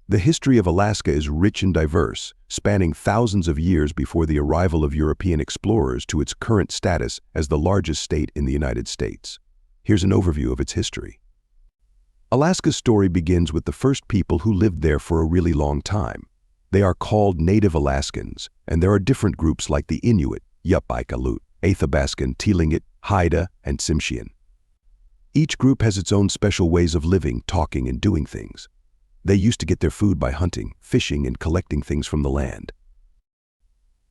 The history of Alaska is rich and diverse, spanning thousands of years before the arrival of European explorers to its current status as the largest state in the United States. Here's an overview of its history. Alaska's story begins with the first people who lived there for a really long time. They are called Native Alaskans, and there are different groups like the Inuit, Yup'ik, Athabaskan, Tlingit, Haida, and Tsimshian. Each group has its own special ways of living, talking, and doing things. They used to get their food by hunting, fishing, and collecting things from the land.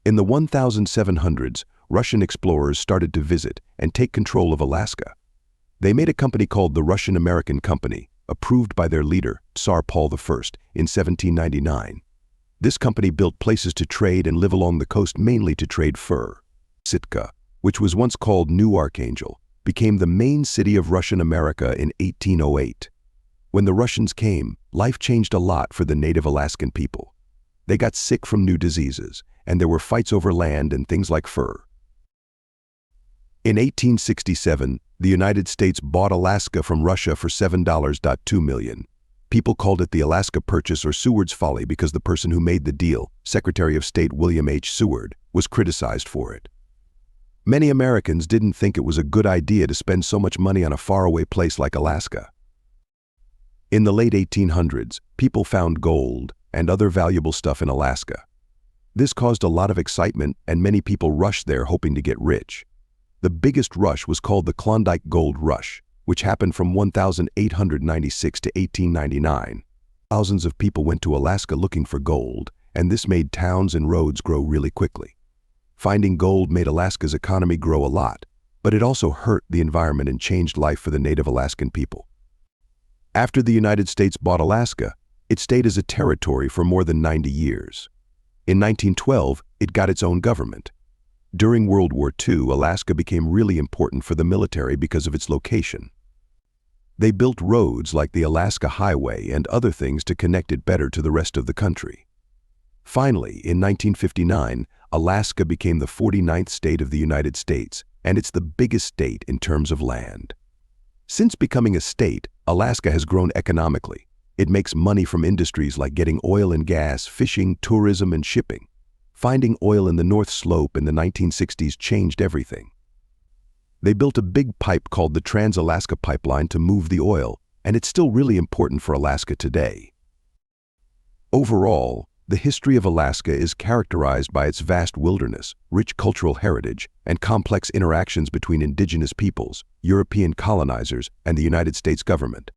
In the 1700s, Russian explorers started to visit and take control of Alaska. They made a company called the Russian-American Company, approved by their leader, Tsar Paul I, in 1799. This company built places to trade and live along the coast mainly to trade fur. Sitka, which was once called New Archangel, became the main city of Russian America in 1808. When the Russians came, life changed a lot for the native Alaskan people. They got sick from new diseases, and there were fights over land and things like fur. In 1867, the United States bought Alaska from Russia for $7.2 million. People called it the Alaska Purchase or Seward's Folly because the person who made the deal, Secretary of State William H. Seward, was criticized for it. Many Americans didn't think it was a good idea to spend so much money on a faraway place like Alaska. In the late 1800s, people found gold and other valuable stuff in Alaska. This caused a lot of excitement, and many people rushed there hoping to get rich. The biggest rush was called the Klondike Gold Rush, which happened from 1896 to 1899. Thousands of people went to Alaska looking for gold, and this made towns and roads grow really quickly. Finding gold made Alaska's economy grow a lot, but it also hurt the environment and changed life for the native Alaskan people. After the United States bought Alaska, it stayed as a territory for more than 90 years. In 1912, it got its own government. During World War II, Alaska became really important for the military because of its location. They built roads like the Alaska Highway and other things to connect it better to the rest of the country. Finally, in 1959, Alaska became the 49th state of the United States, and it's the biggest state in terms of land. Since becoming a state, Alaska has grown economically. It makes money from industries like getting oil and gas, fishing, tourism, and shipping. Finding oil in the North Slope in the 1960s changed everything. They built a big pipe called the Trans-Alaska Pipeline to move the oil, and it's still really important for Alaska today. Overall, the history of Alaska is characterized by its vast wilderness, rich cultural heritage, and complex interactions between indigenous peoples, European colonizers, and the United States government.